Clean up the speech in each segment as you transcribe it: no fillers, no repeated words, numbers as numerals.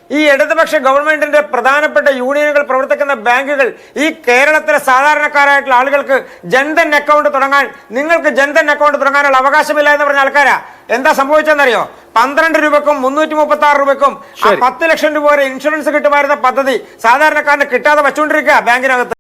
ഈ ഇടതുപക്ഷ ഗവൺമെന്റിന്റെ പ്രധാനപ്പെട്ട യൂണിയനുകൾ പ്രവർത്തിക്കുന്ന ബാങ്കുകൾ ഈ കേരളത്തിലെ സാധാരണക്കാരായിട്ടുള്ള ആളുകൾക്ക് ജൻധൻ അക്കൗണ്ട് തുടങ്ങാൻ, നിങ്ങൾക്ക് ജൻധൻ അക്കൗണ്ട് തുടങ്ങാനുള്ള അവകാശമില്ല എന്ന് പറഞ്ഞ ആൾക്കാരാ. എന്താ സംഭവിച്ചെന്നറിയോ? 12 രൂപക്കും 336 രൂപക്കും 10 ലക്ഷം രൂപ വരെ ഇൻഷുറൻസ് കിട്ടുമായിരുന്ന പദ്ധതി സാധാരണക്കാരന് കിട്ടാതെ വെച്ചുകൊണ്ടിരിക്കുക ബാങ്കിനകത്ത്.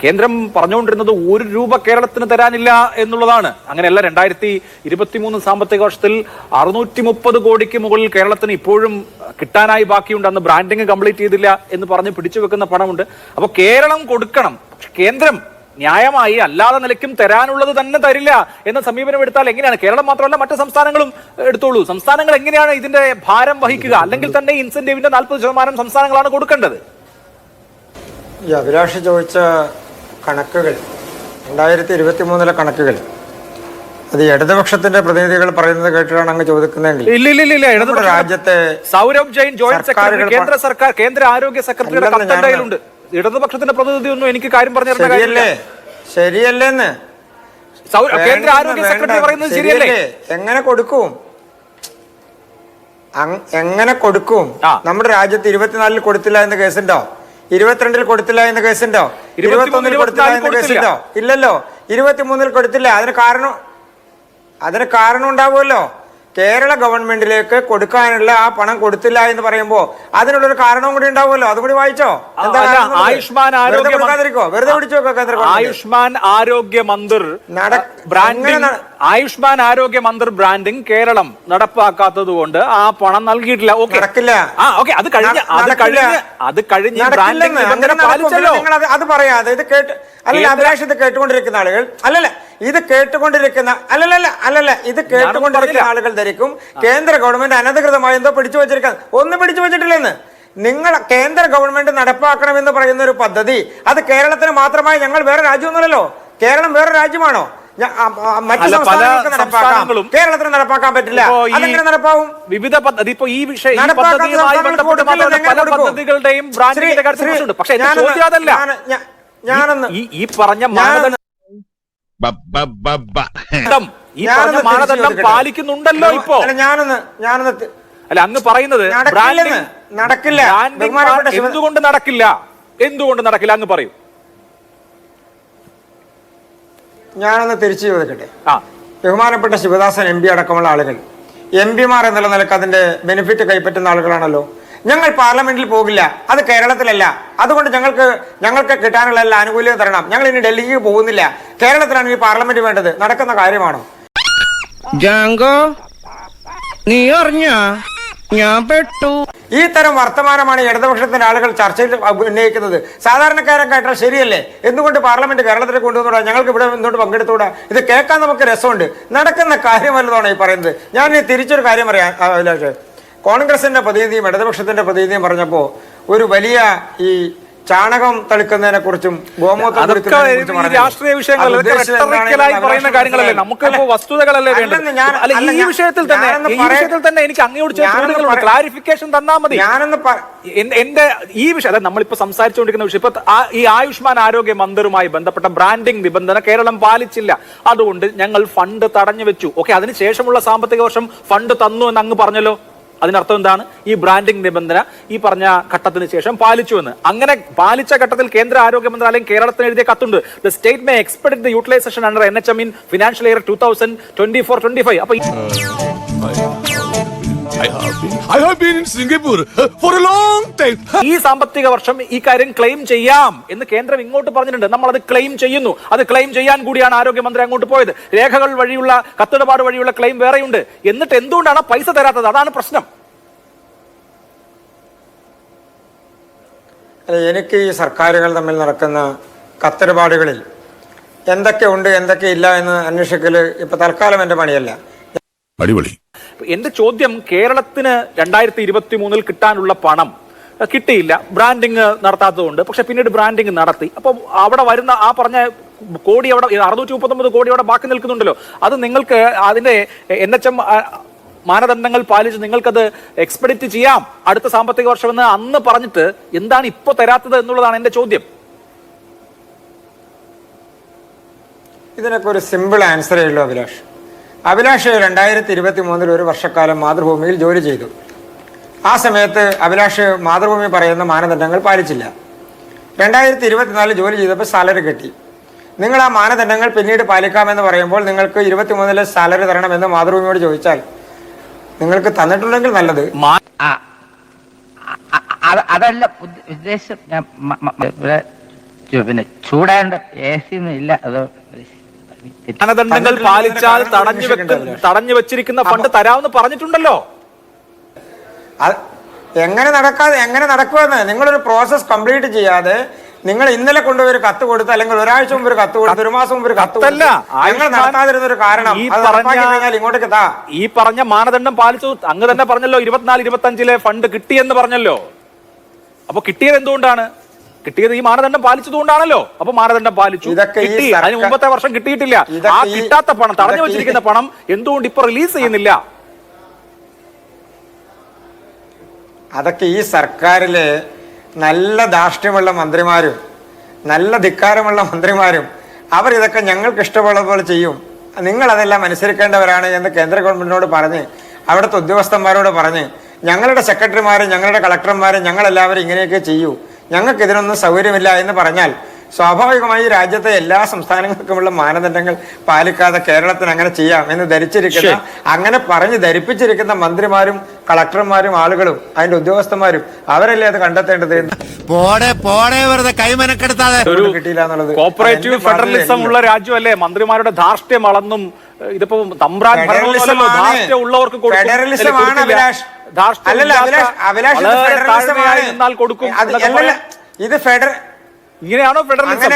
കേന്ദ്രം പറഞ്ഞുകൊണ്ടിരുന്നത് 1 രൂപ കേരളത്തിന് തരാനില്ല എന്നുള്ളതാണ്. അങ്ങനെയല്ല, 2023 സാമ്പത്തിക വർഷത്തിൽ 630 കോടിക്ക് മുകളിൽ കേരളത്തിന് ഇപ്പോഴും കിട്ടാനായി ബാക്കിയുണ്ട്. അന്ന് ബ്രാൻഡിങ് കംപ്ലീറ്റ് ചെയ്തില്ല എന്ന് പറഞ്ഞ് പിടിച്ചു വെക്കുന്ന പണമുണ്ട്. അപ്പോൾ കേരളം കൊടുക്കണം, പക്ഷെ കേന്ദ്രം ന്യായമായി അല്ലാതെ നിലയ്ക്കും തരാനുള്ളത് തന്നെ തരില്ല എന്ന സമീപനം എടുത്താൽ എങ്ങനെയാണ്? കേരളം മാത്രമല്ല, മറ്റ് സംസ്ഥാനങ്ങളും എടുത്തോളൂ. സംസ്ഥാനങ്ങൾ എങ്ങനെയാണ് ഇതിന്റെ ഭാരം വഹിക്കുക? അല്ലെങ്കിൽ തന്നെ ഇൻസെന്റീവിന്റെ 40% സംസ്ഥാനങ്ങളാണ് കൊടുക്കേണ്ടത്. ഈ അഭിലാഷ് ചോദിച്ച കണക്കുകൾ 2023 കണക്കുകൾ അത് ഇടതുപക്ഷത്തിന്റെ പ്രതിനിധികൾ പറയുന്നത് കേട്ടിട്ടാണ് അങ്ങ് ചോദിക്കുന്നതെങ്കിൽ ഇല്ല, രാജ്യത്തെ സൗരഭ് ജെയിൻ ജോയിന്റ് സെക്രട്ടറി, കേന്ദ്ര സർക്കാർ, കേന്ദ്ര ആരോഗ്യ സെക്രട്ടറിയുടെ കത്തെന്തായാലുണ്ട്. ഇടതുപക്ഷത്തിന്റെ പ്രതിനിധി ഒന്നും എനിക്ക് കാര്യം പറഞ്ഞു ശരിയല്ലേന്ന് കേന്ദ്ര ആരോഗ്യ സെക്രട്ടറി പറയുന്നത് ശരിയല്ലേ? എങ്ങനെ കൊടുക്കും? നമ്മുടെ രാജ്യത്ത് 24 കൊടുത്തില്ല എന്ന കേസുണ്ടോ? 22 കൊടുത്തില്ല എന്ന കേസുണ്ടോ? 21 കൊടുത്തില്ല എന്ന കേസുണ്ടോ? ഇല്ലല്ലോ. 23 കൊടുത്തില്ല. അതിന് കാരണം ഉണ്ടാവുമല്ലോ. കേരള ഗവൺമെന്റിലേക്ക് കൊടുക്കാനുള്ള ആ പണം കൊടുത്തില്ല എന്ന് പറയുമ്പോ അതിനുള്ളൊരു കാരണവും കൂടി ഉണ്ടാവുമല്ലോ. അതുകൂടി വായിച്ചോ. ആയുഷ്മാൻ വെറുതെ പിടിച്ചു നോക്കാം. കേന്ദ്ര ആയുഷ്മാൻ ആരോഗ്യ മന്ദിർ ബ്രാൻഡിംഗ് കേരളം നടപ്പാക്കാത്തത് കൊണ്ട് ആ പണം നൽകിയിട്ടില്ല. നടക്കില്ല. അത് കഴിഞ്ഞ് അത് പറയാതെ ഇത് കേട്ട് അല്ല അഭിലാഷ്, ഇത് കേട്ടുകൊണ്ടിരിക്കുന്ന ആളുകൾ ഇത് കേട്ടുകൊണ്ടിരിക്കുന്ന ആളുകൾ ധരിക്കും കേന്ദ്ര ഗവൺമെന്റ് അനധികൃതമായി എന്തോ പിടിച്ചു വെച്ചിരിക്കുന്നത്. ഒന്നും പിടിച്ചു വെച്ചിട്ടില്ലെന്ന്. നിങ്ങൾ കേന്ദ്ര ഗവൺമെന്റ് നടപ്പാക്കണമെന്ന് പറയുന്ന ഒരു പദ്ധതി അത് കേരളത്തിന് മാത്രമായി, ഞങ്ങൾ വേറെ രാജ്യമൊന്നുമല്ലല്ലോ. കേരളം വേറെ രാജ്യമാണോ? മറ്റു സംസ്ഥാനങ്ങൾക്ക് നടപ്പാക്കാം, കേരളത്തിന് നടപ്പാക്കാൻ പറ്റില്ല. അതെങ്ങനെ നടപ്പാവും? വിവിധ പദ്ധതി ഇപ്പൊ ഈ വിഷയം പദ്ധതികളുടെയും ബ്രാൻഡിംഗിന്റെ കാര്യത്തിലുണ്ട്. പക്ഷേ ഞാനൊന്ന് ഈ പറഞ്ഞ മാനദണ്ഡം പാലിക്കുന്നുണ്ടല്ലോ ഇപ്പോ. ഞാനൊന്ന് അല്ല, അങ്ങ് പറയുന്നത് നടക്കില്ല. എന്തുകൊണ്ട് നടക്കില്ല അങ്ങ് പറയൂ. ഞാനൊന്ന് തിരിച്ചു ചോദിക്കട്ടെ. ബഹുമാനപ്പെട്ട ശിവദാസൻ MP അടക്കമുള്ള ആളുകൾ MP മാർ എന്നുള്ള നിലക്ക് അതിന്റെ ബെനിഫിറ്റ് കൈപ്പറ്റുന്ന ആളുകളാണല്ലോ. ഞങ്ങൾ പാർലമെന്റിൽ പോകില്ല, അത് കേരളത്തിലല്ല, അതുകൊണ്ട് ഞങ്ങൾക്ക് കിട്ടാനുള്ള എല്ലാ ആനുകൂല്യവും തരണം, ഞങ്ങൾ ഇനി ഡൽഹിക്ക് പോകുന്നില്ല, കേരളത്തിലാണ് ഈ പാർലമെന്റ് വേണ്ടത്, നടക്കുന്ന കാര്യമാണോ? ഈ തരം വർത്തമാനമാണ് ഇടതുപക്ഷത്തിന്റെ ആളുകൾ ചർച്ചയിൽ ഉന്നയിക്കുന്നത്. സാധാരണക്കാരൻ കേട്ടാൽ ശരിയല്ലേ, എന്തുകൊണ്ട് പാർലമെന്റ് കേരളത്തിൽ കൊണ്ടുവന്നൂടാ, ഞങ്ങൾക്ക് ഇവിടെ എന്തുകൊണ്ട് പങ്കെടുത്തുകൂടാ? ഇത് കേൾക്കാൻ നമുക്ക് രസമുണ്ട്, നടക്കുന്ന കാര്യമല്ലതാണ് ഈ പറയുന്നത്. ഞാൻ തിരിച്ചൊരു കാര്യം പറയാം അഭിലാഷ്. കോൺഗ്രസിന്റെ പ്രതിനിധിയും ഇടതുപക്ഷത്തിന്റെ പ്രതിനിധിയും പറഞ്ഞപ്പോ ഒരു വലിയ ഈ ചാണകം തളിക്കുന്നതിനെ കുറിച്ചും ഗോമൂത്രം രാഷ്ട്രീയ വിഷയങ്ങളല്ലേ, പറയുന്ന കാര്യങ്ങളല്ലേ, നമുക്കിപ്പോ വസ്തുതകളല്ലേ വേണ്ടത്. ഈ വിഷയത്തിൽ തന്നെ എനിക്ക് അങ്ങോട്ട് ക്ലാരിഫിക്കേഷൻ തന്നാൽ മതി. എന്റെ ഈ വിഷയം നമ്മളിപ്പോ സംസാരിച്ചുകൊണ്ടിരിക്കുന്ന വിഷയം, ഇപ്പൊ ഈ ആയുഷ്മാൻ ആരോഗ്യ മന്ദിറുമായി ബന്ധപ്പെട്ട ബ്രാൻഡിംഗ് നിബന്ധന കേരളം പാലിച്ചില്ല, അതുകൊണ്ട് ഞങ്ങൾ ഫണ്ട് തടഞ്ഞു വെച്ചു. ഓക്കെ, അതിനുശേഷമുള്ള സാമ്പത്തിക വർഷം ഫണ്ട് തന്നു എന്ന് അങ്ങ് പറഞ്ഞല്ലോ. അതിനർത്ഥം എന്താണ്? ഈ ബ്രാൻഡിംഗ് നിബന്ധന ഈ പറഞ്ഞ ഘട്ടത്തിന് ശേഷം പാലിച്ചുവെന്ന്. അങ്ങനെ പാലിച്ച ഘട്ടത്തിൽ കേന്ദ്ര ആരോഗ്യ മന്ത്രാലയം കേരളത്തിന് എഴുതിയ കത്തുണ്ട്. The state may expect the utilisation under NHM in financial year 2024-25. അപ്പൊ ഈ സാമ്പത്തിക വർഷം ഈ കാര്യം ക്ലെയിം ചെയ്യാം എന്ന് കേന്ദ്രം ഇങ്ങോട്ട് പറഞ്ഞിട്ടുണ്ട്. നമ്മൾ അത് ക്ലെയിം ചെയ്യുന്നു. അത് ക്ലെയിം ചെയ്യാൻ കൂടിയാണ് ആരോഗ്യമന്ത്രി അങ്ങോട്ട് പോയത്. രേഖകൾ വഴിയുള്ള, കത്തിടപാട് വഴിയുള്ള ക്ലെയിം വേറെയുണ്ട്. എന്നിട്ട് എന്തുകൊണ്ടാണ് പൈസ തരാത്തത്? അതാണ് പ്രശ്നം. എനിക്ക് ഈ സർക്കാരുകൾ തമ്മിൽ നടക്കുന്ന കത്തിടപാടുകളിൽ എന്തൊക്കെ ഉണ്ട് എന്തൊക്കെ ഇല്ല എന്ന് അന്വേഷിക്കല് ഇപ്പൊ തൽക്കാലം എന്റെ പണിയല്ല. അടിപൊളി. എന്റെ ചോദ്യം, കേരളത്തിന് 2023 കിട്ടാനുള്ള പണം കിട്ടിയില്ല, ബ്രാൻഡിങ് നടത്താത്തതുകൊണ്ട്. പക്ഷെ പിന്നീട് ബ്രാൻഡിങ് നടത്തി. അപ്പൊ അവിടെ വരുന്ന ആ പറഞ്ഞ കോടി, അവിടെ 639 കോടി അവിടെ ബാക്കി നിൽക്കുന്നുണ്ടല്ലോ. അത് നിങ്ങൾക്ക് അതിന്റെ NHM മാനദണ്ഡങ്ങൾ പാലിച്ച് നിങ്ങൾക്കത് എക്സ്പെഡിറ്റ് ചെയ്യാം അടുത്ത സാമ്പത്തിക വർഷമെന്ന് അന്ന് പറഞ്ഞിട്ട് എന്താണ് ഇപ്പൊ തരാത്തത് എന്നുള്ളതാണ് എന്റെ ചോദ്യം. ഇതിനൊക്കെ ഒരു സിമ്പിൾ ആൻസറേ ഉള്ളൂ അഭിലാഷ്. അഭിലാഷ് 2023 ഒരു വർഷക്കാലം മാതൃഭൂമിയിൽ ജോലി ചെയ്തു. ആ സമയത്ത് അഭിലാഷ് മാതൃഭൂമി പറയുന്ന മാനദണ്ഡങ്ങൾ പാലിച്ചില്ല. 2024 ജോലി ചെയ്തപ്പോൾ സാലറി കിട്ടി. നിങ്ങൾ ആ മാനദണ്ഡങ്ങൾ പിന്നീട് പാലിക്കാമെന്ന് പറയുമ്പോൾ നിങ്ങൾക്ക് 23 സാലറി തരണമെന്ന് മാതൃഭൂമിയോട് ചോദിച്ചാൽ നിങ്ങൾക്ക് തന്നിട്ടുണ്ടെങ്കിൽ നല്ലത്. അതല്ല ഉദ്ദേശം. പിന്നെ ചൂടാണ്ട് AC ഒന്നും ഇല്ല. അത് മാനദണ്ഡങ്ങൾ പാലിച്ചാൽ തടഞ്ഞു വെച്ചിരിക്കുന്ന ഫണ്ട് തരാമെന്ന് പറഞ്ഞിട്ടുണ്ടല്ലോ. എങ്ങനെ നടക്കുമെന്ന് നിങ്ങളൊരു പ്രോസസ് കംപ്ലീറ്റ് ചെയ്യാതെ നിങ്ങൾ ഇന്നലെ കൊണ്ടുപോയി ഒരു കത്ത് കൊടുത്ത്, അല്ലെങ്കിൽ ഒരാഴ്ച മുമ്പ് ഒരു കത്ത് കൊടുത്ത്, ഒരു മാസം മുമ്പ് ഒരു കത്ത് കൊടുത്ത് നിങ്ങൾ നടത്താതിരുന്ന ഒരു കാരണം ഇങ്ങോട്ടേക്ക് താ. ഈ പറഞ്ഞ മാനദണ്ഡം പാലിച്ചു. അങ്ങ് തന്നെ പറഞ്ഞല്ലോ 24-25 ഫണ്ട് കിട്ടിയെന്ന് പറഞ്ഞല്ലോ. അപ്പൊ കിട്ടിയത് എന്തുകൊണ്ടാണ്? കിട്ടിയത് ഈ മാനദണ്ഡം പാലിച്ചതുകൊണ്ടാണല്ലോ. അപ്പൊ മാനദണ്ഡം പാലിച്ചു, കിട്ടി. അതിന് മുമ്പത്തെ വർഷം കിട്ടിയിട്ടില്ല. ആ കിട്ടാത്ത പണം, തടഞ്ഞു വെച്ചിരിക്കുന്ന പണം എന്തുകൊണ്ട് ഇപ്പൊ റിലീസ് ചെയ്യുന്നില്ല? അതൊക്കെ ഈ സർക്കാരിലെ നല്ല ധാർഷ്ട്യമുള്ള മന്ത്രിമാരും നല്ല ധിക്കാരമുള്ള മന്ത്രിമാരും അവരിതൊക്കെ ഞങ്ങൾക്ക് ഇഷ്ടമുള്ള പോലെ ചെയ്യും, നിങ്ങളതെല്ലാം അനുസരിക്കേണ്ടവരാണ് എന്ന് കേന്ദ്ര ഗവൺമെന്റിനോട് പറഞ്ഞ്, അവിടുത്തെ ഉദ്യോഗസ്ഥന്മാരോട് പറഞ്ഞ്, ഞങ്ങളുടെ സെക്രട്ടറിമാരും ഞങ്ങളുടെ കളക്ടർമാരും ഞങ്ങളെല്ലാവരും ഇങ്ങനെയൊക്കെ ചെയ്യൂ, ഞങ്ങൾക്ക് ഇതിനൊന്നും സൗകര്യമില്ല എന്ന് പറഞ്ഞാൽ സ്വാഭാവികമായി രാജ്യത്തെ എല്ലാ സംസ്ഥാനങ്ങൾക്കുമുള്ള മാനദണ്ഡങ്ങൾ പാലിക്കാതെ കേരളത്തിന് അങ്ങനെ ചെയ്യാം എന്ന് ധരിച്ചിരിക്കുന്ന, അങ്ങനെ പറഞ്ഞ് ധരിപ്പിച്ചിരിക്കുന്ന മന്ത്രിമാരും കളക്ടർമാരും ആളുകളും അതിന്റെ ഉദ്യോഗസ്ഥന്മാരും അവരല്ലേ അത് കണ്ടെത്തേണ്ടത്. കിട്ടിയില്ല എന്നുള്ളത് കോപ്പറേറ്റീവ് ഫെഡറലിസം ഉള്ള രാജ്യമല്ലേ? മന്ത്രിമാരുടെ ധാർഷ്ട്യം അളന്നും ഇതിപ്പോ തമ്പ്രാൻ ഉള്ളവർക്ക് ഫെഡറലിസമാണ് അഭിലാഷ്. കൊടുക്കും. ഇത് ഫെഡറൽ ഇങ്ങനെയാണോ ഫെഡറലിസം?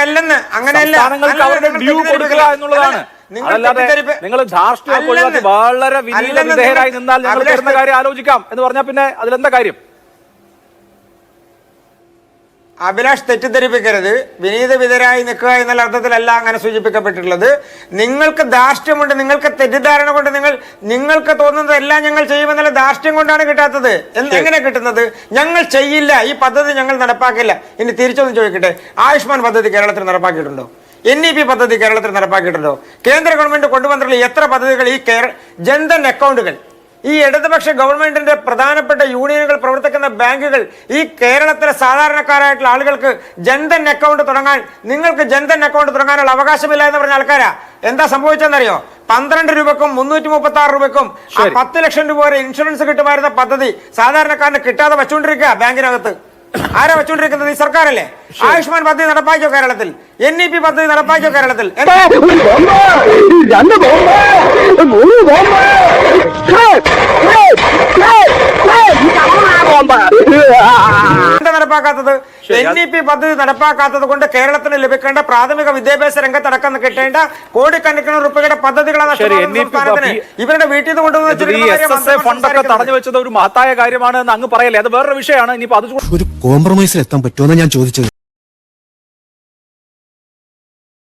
എന്നുള്ളതാണ്. നിങ്ങൾ ധാർഷ്ട്യം വളരെ വിധേയരായി നിന്നാൽ ഞങ്ങൾ തരുന്ന കാര്യം ആലോചിക്കാം എന്ന് പറഞ്ഞാൽ പിന്നെ അതിലെന്താ കാര്യം? അഭിലാഷ് തെറ്റിദ്ധരിപ്പിക്കരുത്. വിനീത വിധേയരായി നിൽക്കുക എന്നുള്ള അർത്ഥത്തിലല്ല അങ്ങനെ സൂചിപ്പിക്കപ്പെട്ടിട്ടുള്ളത്. നിങ്ങൾക്ക് ധാർഷ്ട്യമുണ്ട്, നിങ്ങൾക്ക് തെറ്റിദ്ധാരണ കൊണ്ട് നിങ്ങൾക്ക് തോന്നുന്നത് എല്ലാം ഞങ്ങൾ ചെയ്യുമെന്നുള്ള ധാർഷ്ട്യം കൊണ്ടാണ് കിട്ടാത്തത്. എങ്ങനെ കിട്ടുന്നത്? ഞങ്ങൾ ചെയ്യില്ല, ഈ പദ്ധതി ഞങ്ങൾ നടപ്പാക്കില്ല. ഇനി തിരിച്ചൊന്നും ചോദിക്കട്ടെ, ആയുഷ്മാൻ പദ്ധതി കേരളത്തിൽ നടപ്പാക്കിയിട്ടുണ്ടോ? NEP പദ്ധതി കേരളത്തിൽ നടപ്പാക്കിയിട്ടുണ്ടോ? കേന്ദ്ര ഗവൺമെന്റ് കൊണ്ടുവന്നിട്ടുള്ള എത്ര പദ്ധതികൾ ഈ ജൻധൻ അക്കൗണ്ടുകൾ, ഈ ഇടതുപക്ഷ ഗവൺമെന്റിന്റെ പ്രധാനപ്പെട്ട യൂണിയനുകൾ പ്രവർത്തിക്കുന്ന ബാങ്കുകൾ, ഈ കേരളത്തിലെ സാധാരണക്കാരായിട്ടുള്ള ആളുകൾക്ക് ജൻധൻ അക്കൗണ്ട് തുടങ്ങാൻ, നിങ്ങൾക്ക് ജൻധൻ അക്കൗണ്ട് തുടങ്ങാനുള്ള അവകാശമില്ല എന്ന് പറഞ്ഞ ആൾക്കാരാ. എന്താ സംഭവിച്ചെന്നറിയോ? 12 രൂപക്കും 336 രൂപക്കും 10 ലക്ഷം രൂപ വരെ ഇൻഷുറൻസ് കിട്ടുമായിരുന്ന പദ്ധതി സാധാരണക്കാരന് കിട്ടാതെ വെച്ചുകൊണ്ടിരിക്കുക ബാങ്കിനകത്ത്. ആരാ വെച്ചുകൊണ്ടിരിക്കുന്നത്? ഈ സർക്കാരല്ലേ. ആയുഷ്മാൻ പദ്ധതി നടപ്പാക്കിയോ കേരളത്തിൽ? NEP പദ്ധതി നടപ്പാക്കിയോ കേരളത്തിൽ? എന്താ നടപ്പാക്കാത്തത്? NEP പദ്ധതി നടപ്പാക്കാത്തത് കൊണ്ട് കേരളത്തിന് ലഭിക്കേണ്ട പ്രാഥമിക വിദ്യാഭ്യാസ രംഗത്തടക്കം കിട്ടേണ്ട കോടിക്കണക്കിന് രൂപയുടെ പദ്ധതികളാണ് ഇവരുടെ വീട്ടിൽ നിന്ന് കൊണ്ടുവന്ന് ഫണ്ടൊക്കെ തടഞ്ഞു വെച്ചത് ഒരു മഹത്തായ കാര്യമാണ് എന്ന് അങ്ങ് പറയല്ലേ? അത് വേറൊരു വിഷയമാണ്. ഇനിയിപ്പോ അത് ഒരു കോംപ്രമൈസിൽ എത്താൻ പറ്റുമെന്ന് ഞാൻ ചോദിച്ചത്.